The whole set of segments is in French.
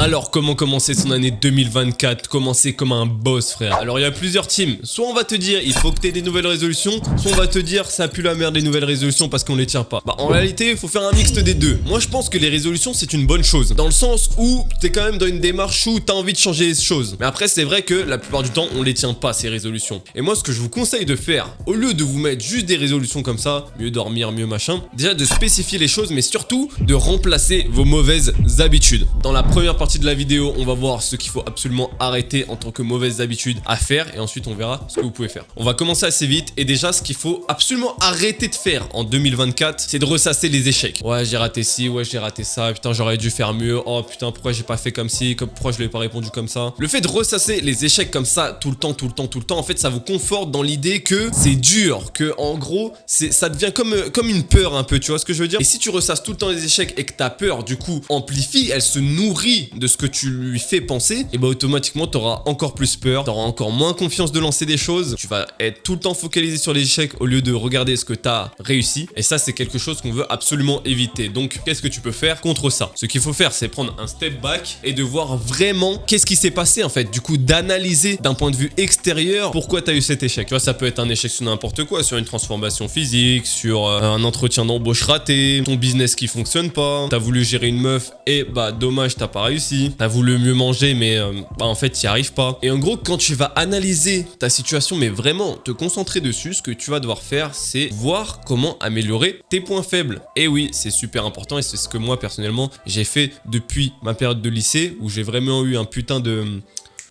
Alors, comment commencer son année 2024? Commencer comme un boss, frère. Alors, il y a plusieurs teams. Soit on va te dire, il faut que tu aies des nouvelles résolutions. Soit on va te dire, ça pue la merde les nouvelles résolutions parce qu'on les tient pas. Bah, en réalité, il faut faire un mixte des deux. Moi, je pense que les résolutions, c'est une bonne chose. Dans le sens où tu es quand même dans une démarche où tu as envie de changer les choses. Mais après, c'est vrai que la plupart du temps, on les tient pas, ces résolutions. Et moi, ce que je vous conseille de faire, au lieu de vous mettre juste des résolutions comme ça, mieux dormir, mieux machin, déjà de spécifier les choses, mais surtout de remplacer vos mauvaises habitudes. Dans la première partie de la vidéo, on va voir ce qu'il faut absolument arrêter en tant que mauvaises habitudes à faire et ensuite on verra ce que vous pouvez faire. On va commencer assez vite et déjà ce qu'il faut absolument arrêter de faire en 2024, c'est de ressasser les échecs. Ouais, j'ai raté ci, ouais, j'ai raté ça, putain, j'aurais dû faire mieux. Oh putain, pourquoi j'ai pas fait comme ci, pourquoi je lui ai pas répondu comme ça. Le fait de ressasser les échecs comme ça tout le temps, en fait, ça vous conforte dans l'idée que c'est dur, que en gros, ça devient comme une peur un peu, tu vois ce que je veux dire? Et si tu ressasses tout le temps les échecs et que ta peur, du coup, amplifie, elle se nourrit de ce que tu lui fais penser, et bah automatiquement, tu auras encore plus peur, tu auras encore moins confiance de lancer des choses, tu vas être tout le temps focalisé sur les échecs au lieu de regarder ce que tu as réussi, et ça, c'est quelque chose qu'on veut absolument éviter. Donc, qu'est-ce que tu peux faire contre ça? Ce qu'il faut faire, c'est prendre un step back et de voir vraiment qu'est-ce qui s'est passé, en fait, du coup, d'analyser d'un point de vue extérieur pourquoi tu as eu cet échec. Tu vois, ça peut être un échec sur n'importe quoi, sur une transformation physique, sur un entretien d'embauche raté, ton business qui fonctionne pas, t'as voulu gérer une meuf et bah dommage t'as pas réussi, t'as voulu mieux manger mais bah en fait t'y arrives pas. Et en gros quand tu vas analyser ta situation mais vraiment te concentrer dessus, ce que tu vas devoir faire c'est voir comment améliorer tes points faibles. Et oui c'est super important et c'est ce que moi personnellement j'ai fait depuis ma période de lycée où j'ai vraiment eu un putain de...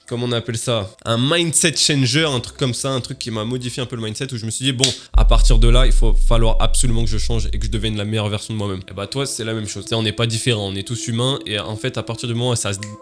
Comment on appelle ça? Un mindset changer, un truc comme ça, un truc qui m'a modifié un peu le mindset où je me suis dit bon, à partir de là, il faut falloir absolument que je change et que je devienne la meilleure version de moi-même. Et bah toi, c'est la même chose. On n'est pas différents, on est tous humains et en fait, à partir du moment où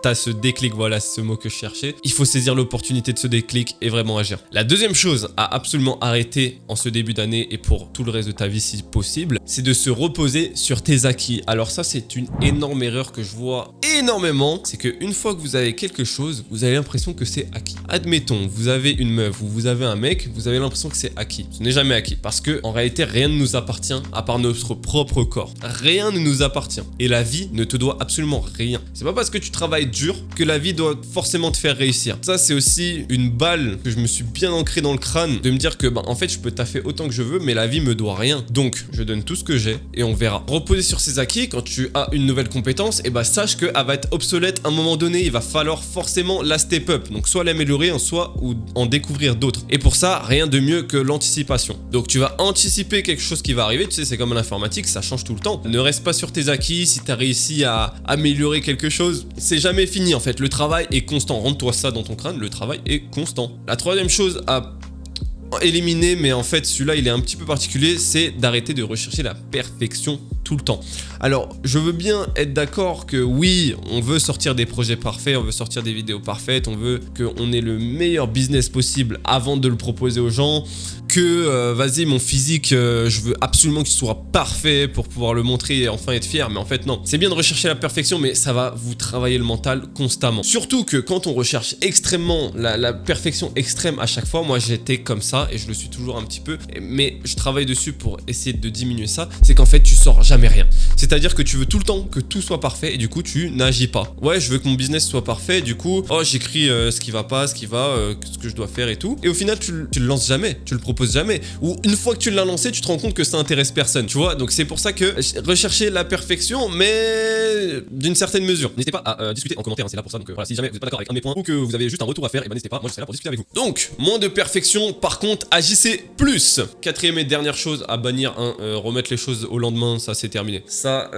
t'as ce déclic, voilà, c'est ce mot que je cherchais, il faut saisir l'opportunité de ce déclic et vraiment agir. La deuxième chose à absolument arrêter en ce début d'année et pour tout le reste de ta vie si possible, c'est de se reposer sur tes acquis. Alors ça, c'est une énorme erreur que je vois énormément, c'est qu'une fois que vous avez quelque chose, vous avez l'impression que c'est acquis. Admettons, vous avez une meuf ou vous avez un mec, vous avez l'impression que c'est acquis. Ce n'est jamais acquis parce que en réalité, rien ne nous appartient à part notre propre corps. Rien ne nous appartient et la vie ne te doit absolument rien. C'est pas parce que tu travailles dur que la vie doit forcément te faire réussir. Ça, c'est aussi une balle que je me suis bien ancré dans le crâne de me dire que bah en fait, je peux taffer autant que je veux, mais la vie me doit rien. Donc, je donne tout ce que j'ai et on verra. Reposer sur ses acquis quand tu as une nouvelle compétence, et bah sache qu'elle va être obsolète à un moment donné. Il va falloir forcément la step up. Donc soit l'améliorer, soit ou en découvrir d'autres. Et pour ça, rien de mieux que l'anticipation. Donc tu vas anticiper quelque chose qui va arriver. Tu sais, c'est comme l'informatique, ça change tout le temps. Ne reste pas sur tes acquis. Si tu as réussi à améliorer quelque chose, c'est jamais fini en fait. Le travail est constant. Rentre-toi ça dans ton crâne, le travail est constant. La troisième chose à éliminer, mais en fait celui-là il est un petit peu particulier, c'est d'arrêter de rechercher la perfection tout le temps. Alors je veux bien être d'accord que oui, on veut sortir des projets parfaits, on veut sortir des vidéos parfaites, on veut qu'on ait le meilleur business possible avant de le proposer aux gens, que vas-y mon physique, je veux absolument qu'il soit parfait pour pouvoir le montrer et enfin être fier, mais en fait non. C'est bien de rechercher la perfection, mais ça va vous travailler le mental constamment. Surtout que quand on recherche extrêmement la perfection extrême à chaque fois, moi j'étais comme ça et je le suis toujours un petit peu, mais je travaille dessus pour essayer de diminuer ça, c'est qu'en fait tu sors jamais rien. C'est-à-dire que tu veux tout le temps que tout soit parfait et du coup tu n'agis pas. Ouais, je veux que mon business soit parfait, du coup, oh j'écris ce qui va pas, ce qui va, ce que je dois faire et tout. Et au final tu le lances jamais, tu le proposes jamais. Ou une fois que tu l'as lancé, tu te rends compte que ça intéresse personne, tu vois. Donc c'est pour ça que rechercher la perfection, mais d'une certaine mesure. N'hésitez pas à discuter en commentaire, hein, c'est là pour ça. Donc voilà, si jamais vous n'êtes pas d'accord avec un de mes points ou que vous avez juste un retour à faire, et ben n'hésitez pas, moi je serai là pour discuter avec vous. Donc, moins de perfection, par contre, agissez plus. Quatrième et dernière chose à bannir, remettre les choses au lendemain, ça c'est terminé. Ça,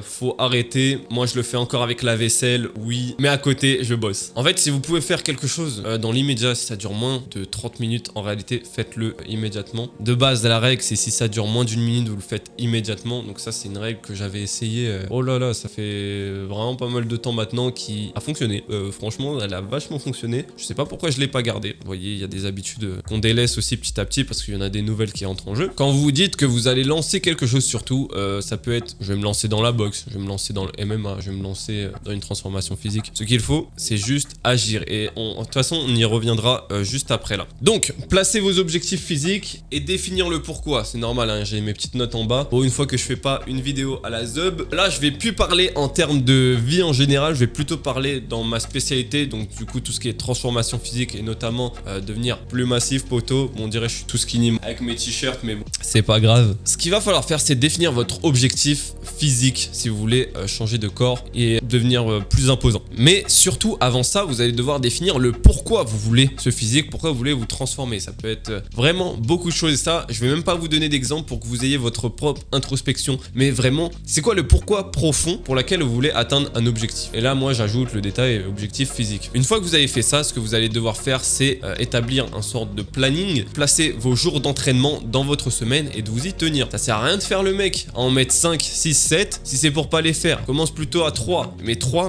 faut arrêter. Moi je le fais encore avec la vaisselle, oui, mais à côté, je bosse. En fait, si vous pouvez faire quelque chose dans l'immédiat, si ça dure moins de 30 minutes, en réalité, faites-le immédiatement. De base, la règle, c'est si ça dure moins d'une minute, vous le faites immédiatement. Donc ça, c'est une règle que j'avais essayé. Oh là là, ça fait vraiment pas mal de temps maintenant qui a fonctionné. Franchement, elle a vachement fonctionné. Je sais pas pourquoi je l'ai pas gardée. Vous voyez, il y a des habitudes qu'on délaisse aussi petit à petit parce qu'il y en a des nouvelles qui entrent en jeu. Quand vous vous dites que vous allez lancer quelque chose surtout, ça peut être, je vais me lancer dans la boxe, je vais me lancer dans le MMA, je vais me lancer dans une transformation physique. Ce qu'il faut, c'est juste agir. Et de toute façon, on y reviendra juste après là. Donc, placez vos objectifs physique et définir le pourquoi. C'est normal, hein, j'ai mes petites notes en bas. Bon, une fois que je fais pas une vidéo à la Zub, là je vais plus parler en termes de vie en général, je vais plutôt parler dans ma spécialité, donc du coup tout ce qui est transformation physique et notamment devenir plus massif, poteau. Bon, on dirait que je suis tout skinny avec mes t-shirts, mais bon, c'est pas grave. Ce qu'il va falloir faire, c'est définir votre objectif physique si vous voulez changer de corps et devenir plus imposant. Mais surtout, avant ça, vous allez devoir définir le pourquoi vous voulez ce physique, pourquoi vous voulez vous transformer. Ça peut être vraiment beaucoup de choses et ça, je vais même pas vous donner d'exemple pour que vous ayez votre propre introspection, mais vraiment, c'est quoi le pourquoi profond pour laquelle vous voulez atteindre un objectif. Et là, moi, j'ajoute le détail objectif physique. Une fois que vous avez fait ça, ce que vous allez devoir faire, c'est établir un sorte de planning, placer vos jours d'entraînement dans votre semaine et de vous y tenir. Ça sert à rien de faire le mec, à en mettre 5, 6, 7, si c'est pour pas les faire. Commence plutôt à 3,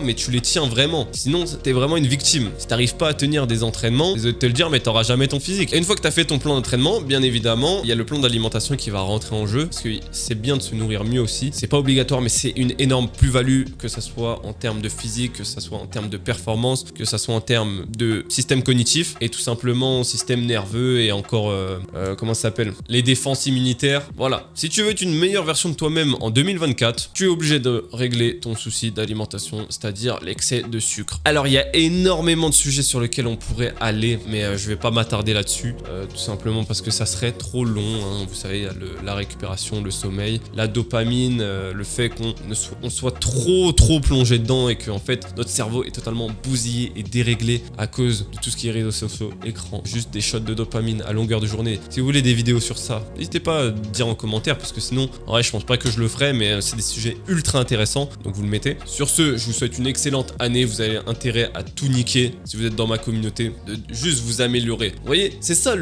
mais tu les tiens vraiment. Sinon, t'es vraiment une victime. Si t'arrives pas à tenir des entraînements, désolé de te le dire, mais t'auras jamais ton physique. Et une fois que t'as fait ton plan d'entraînement, bien évidemment, il y a le plan d'alimentation qui va rentrer en jeu, parce que c'est bien de se nourrir mieux aussi. C'est pas obligatoire, mais c'est une énorme plus-value, que ça soit en termes de physique, que ça soit en termes de performance, que ça soit en termes de système cognitif et tout simplement système nerveux et encore, comment ça s'appelle, les défenses immunitaires. Voilà. Si tu veux être une meilleure version de toi-même en 2024, tu es obligé de régler ton souci d'alimentation, c'est-à-dire l'excès de sucre. Alors, il y a énormément de sujets sur lesquels on pourrait aller, mais je vais pas m'attarder là-dessus, tout simplement parce que ça serait trop long, hein. Vous savez, il y a la récupération, le sommeil, la dopamine, le fait qu'on soit trop plongé dedans et que en fait notre cerveau est totalement bousillé et déréglé à cause de tout ce qui est réseaux sociaux, écran, juste des shots de dopamine à longueur de journée. Si vous voulez des vidéos sur ça, n'hésitez pas à dire en commentaire parce que sinon, en vrai, je pense pas que je le ferai, mais c'est des sujets ultra intéressants, donc vous le mettez. Sur ce, je vous souhaite une excellente année, vous avez intérêt à tout niquer si vous êtes dans ma communauté, de juste vous améliorer. Vous voyez, c'est ça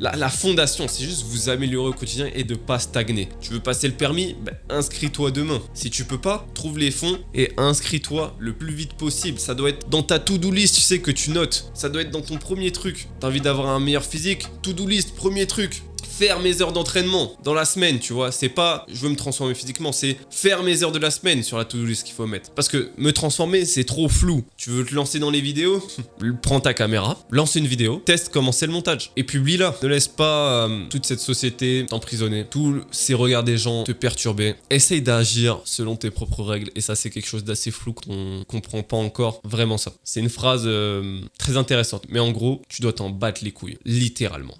la fondation, c'est juste vous améliorer au quotidien et de pas stagner. Tu veux passer le permis? Ben, inscris-toi demain. Si tu peux pas, trouve les fonds et inscris-toi le plus vite possible. Ça doit être dans ta to-do list, tu sais, que tu notes. Ça doit être dans ton premier truc. T'as envie d'avoir un meilleur physique? To-do list, premier truc. Faire mes heures d'entraînement dans la semaine, tu vois. C'est pas je veux me transformer physiquement, c'est faire mes heures de la semaine sur la to-do list qu'il faut mettre. Parce que me transformer, c'est trop flou. Tu veux te lancer dans les vidéos? Prends ta caméra, lance une vidéo, teste comment c'est le montage et publie-la. Ne laisse pas toute cette société t'emprisonner, tous ces regards des gens te perturber. Essaye d'agir selon tes propres règles et ça, c'est quelque chose d'assez flou qu'on comprend pas encore vraiment ça. C'est une phrase très intéressante, mais en gros, tu dois t'en battre les couilles, littéralement.